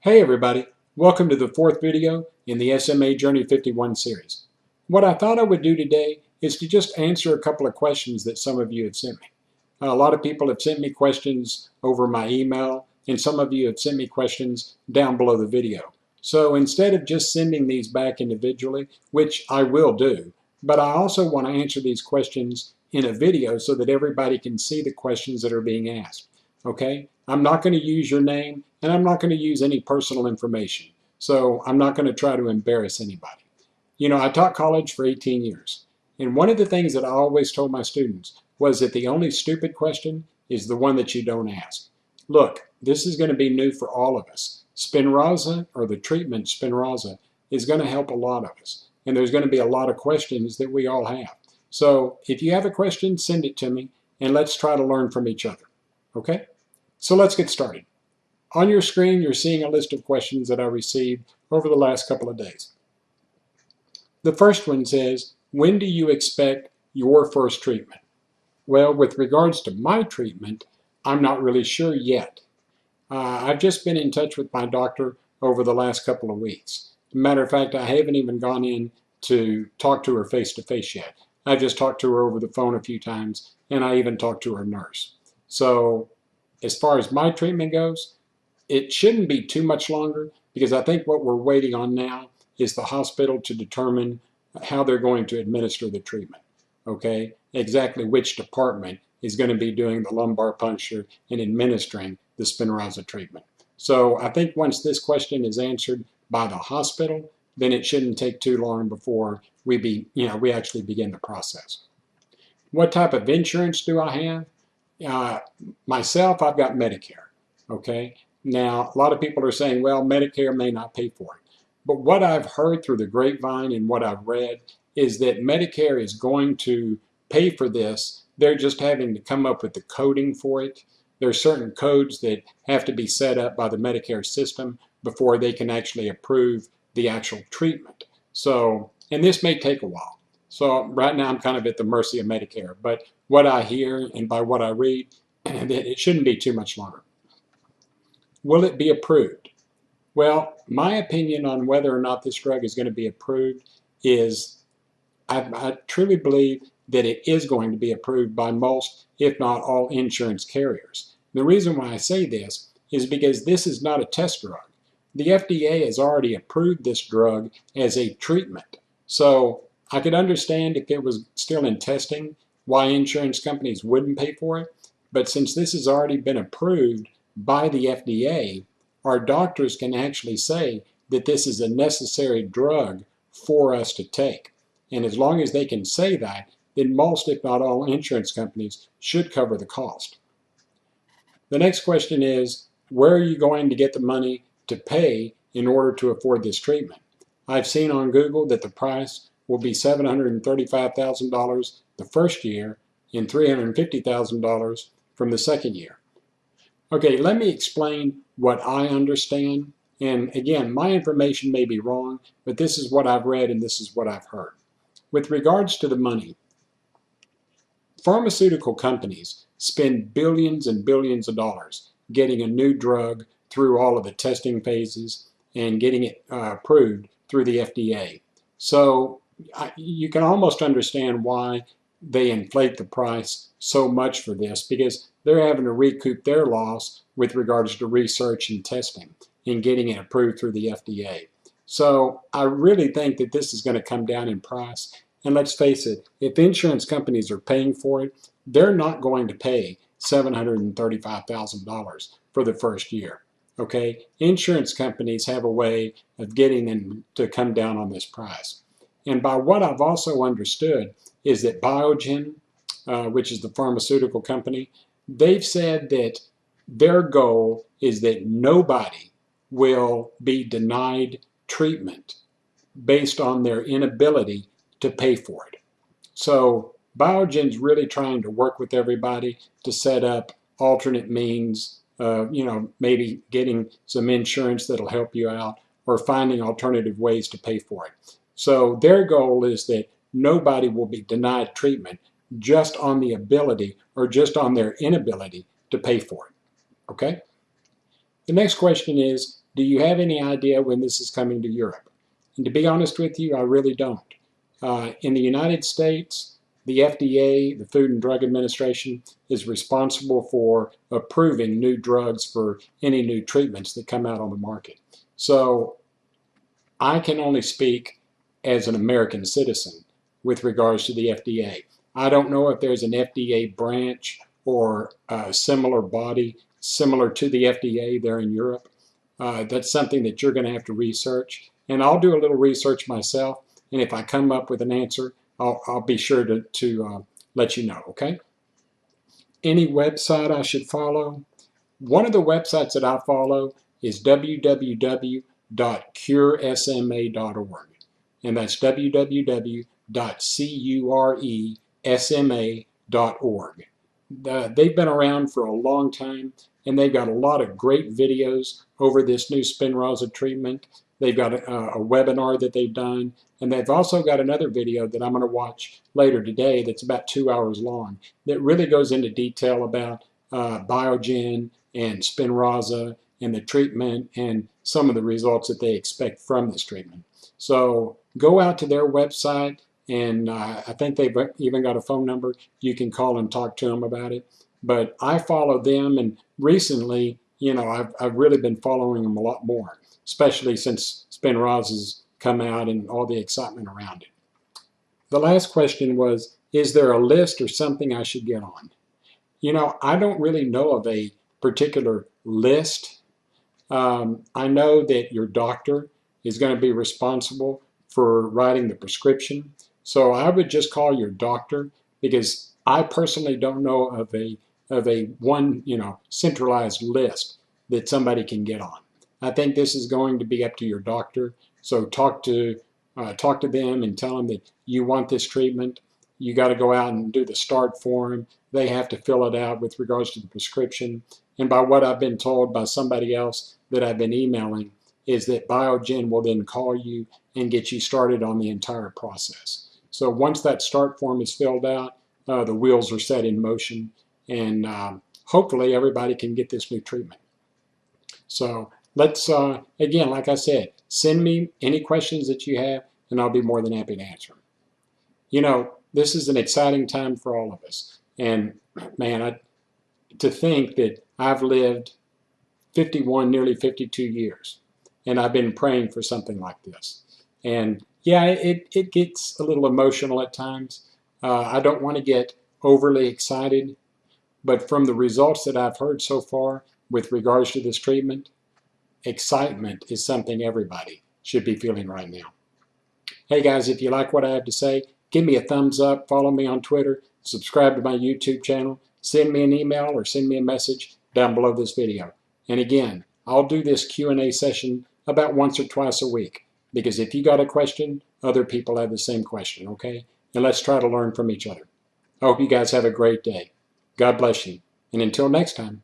Hey everybody, welcome to the fourth video in the SMA Journey 51 series. What I thought I would do today is to just answer a couple of questions that some of you have sent me. A lot of people have sent me questions over my email, and some of you have sent me questions down below the video. So instead of just sending these back individually, which I will do, but I also want to answer these questions in a video so that everybody can see the questions that are being asked. Okay? I'm not going to use your name, and I'm not going to use any personal information. So I'm not going to try to embarrass anybody. You know, I taught college for 18 years. And one of the things that I always told my students was that the only stupid question is the one that you don't ask. Look, this is going to be new for all of us. Spinraza, or the treatment Spinraza, is going to help a lot of us. And there's going to be a lot of questions that we all have. So if you have a question, send it to me, and let's try to learn from each other. Okay? So let's get started. On your screen, you're seeing a list of questions that I received over the last couple of days. The first one says, when do you expect your first treatment? Well, with regards to my treatment, I'm not really sure yet. I've just been in touch with my doctor over the last couple of weeks. Matter of fact, I haven't even gone in to talk to her face-to-face yet. I just talked to her over the phone a few times, and I even talked to her nurse. So as far as my treatment goes, it shouldn't be too much longer, because I think what we're waiting on now is the hospital to determine how they're going to administer the treatment. Okay, exactly which department is going to be doing the lumbar puncture and administering the Spinraza treatment. So I think once this question is answered by the hospital, then it shouldn't take too long before we actually begin the process. What type of insurance do I have? Myself, I've got Medicare. Okay. Now, a lot of people are saying, well, Medicare may not pay for it. But what I've heard through the grapevine and what I've read is that Medicare is going to pay for this. They're just having to come up with the coding for it. There are certain codes that have to be set up by the Medicare system before they can actually approve the actual treatment. So, and this may take a while. So right now I'm kind of at the mercy of Medicare. But what I hear and by what I read, that it shouldn't be too much longer. Will it be approved? Well, my opinion on whether or not this drug is going to be approved is I truly believe that it is going to be approved by most, if not all, insurance carriers. The reason why I say this is because this is not a test drug. The FDA has already approved this drug as a treatment. So I could understand if it was still in testing why insurance companies wouldn't pay for it. But since this has already been approved by the FDA, our doctors can actually say that this is a necessary drug for us to take. And as long as they can say that, then most, if not all, insurance companies should cover the cost. The next question is, where are you going to get the money to pay in order to afford this treatment? I've seen on Google that the price will be $735,000 the first year and $350,000 from the second year. Okay, let me explain what I understand. And again, my information may be wrong, but this is what I've read and this is what I've heard. With regards to the money, pharmaceutical companies spend billions and billions of dollars getting a new drug through all of the testing phases and getting it approved through the FDA. So you can almost understand why they inflate the price so much for this, because they're having to recoup their loss with regards to research and testing and getting it approved through the FDA. So I really think that this is going to come down in price. And let's face it, if insurance companies are paying for it, they're not going to pay $735,000 for the first year. Okay? Insurance companies have a way of getting them to come down on this price. And by what I've also understood is that Biogen, which is the pharmaceutical company, they've said that their goal is that nobody will be denied treatment based on their inability to pay for it. So Biogen's really trying to work with everybody to set up alternate means, maybe getting some insurance that'll help you out or finding alternative ways to pay for it. So their goal is that nobody will be denied treatment just on the ability or just on their inability to pay for it. Okay? The next question is, do you have any idea when this is coming to Europe? And to be honest with you, I really don't. In the United States, the FDA, the Food and Drug Administration, is responsible for approving new drugs for any new treatments that come out on the market. So I can only speak as an American citizen with regards to the FDA. I don't know if there's an FDA branch or a similar body similar to the FDA there in Europe. That's something that you're going to have to research. And I'll do a little research myself. And if I come up with an answer, I'll be sure to let you know, okay? Any website I should follow? One of the websites that I follow is www.curesma.org. And that's www.curesma.org. They've been around for a long time, and they've got a lot of great videos over this new Spinraza treatment. They've got a webinar that they've done, and they've also got another video that I'm going to watch later today that's about 2 hours long that really goes into detail about Biogen and Spinraza and the treatment and some of the results that they expect from this treatment. So go out to their website, and I think they've even got a phone number. You can call and talk to them about it. But I follow them, and recently, you know, I've really been following them a lot more, especially since Spinraza's come out and all the excitement around it. The last question was, is there a list or something I should get on? You know, I don't really know of a particular list. I know that your doctor is going to be responsible for writing the prescription. So I would just call your doctor, because I personally don't know of a one, you know, centralized list that somebody can get on. I think this is going to be up to your doctor. So talk to them and tell them that you want this treatment. You got to go out and do the start form. They have to fill it out with regards to the prescription. And by what I've been told by somebody else that I've been emailing, is that Biogen will then call you and get you started on the entire process. So once that start form is filled out, the wheels are set in motion, and hopefully everybody can get this new treatment. So let's, again, like I said, send me any questions that you have, and I'll be more than happy to answer them. You know, this is an exciting time for all of us. And man, to think that I've lived 51, nearly 52 years, and I've been praying for something like this. And yeah, it gets a little emotional at times. I don't want to get overly excited, but from the results that I've heard so far with regards to this treatment, excitement is something everybody should be feeling right now. Hey guys, if you like what I have to say, give me a thumbs up, follow me on Twitter, subscribe to my YouTube channel, send me an email or send me a message down below this video. And again, I'll do this Q&A session about once or twice a week, because if you got a question, other people have the same question, okay? And let's try to learn from each other. I hope you guys have a great day. God bless you. And until next time.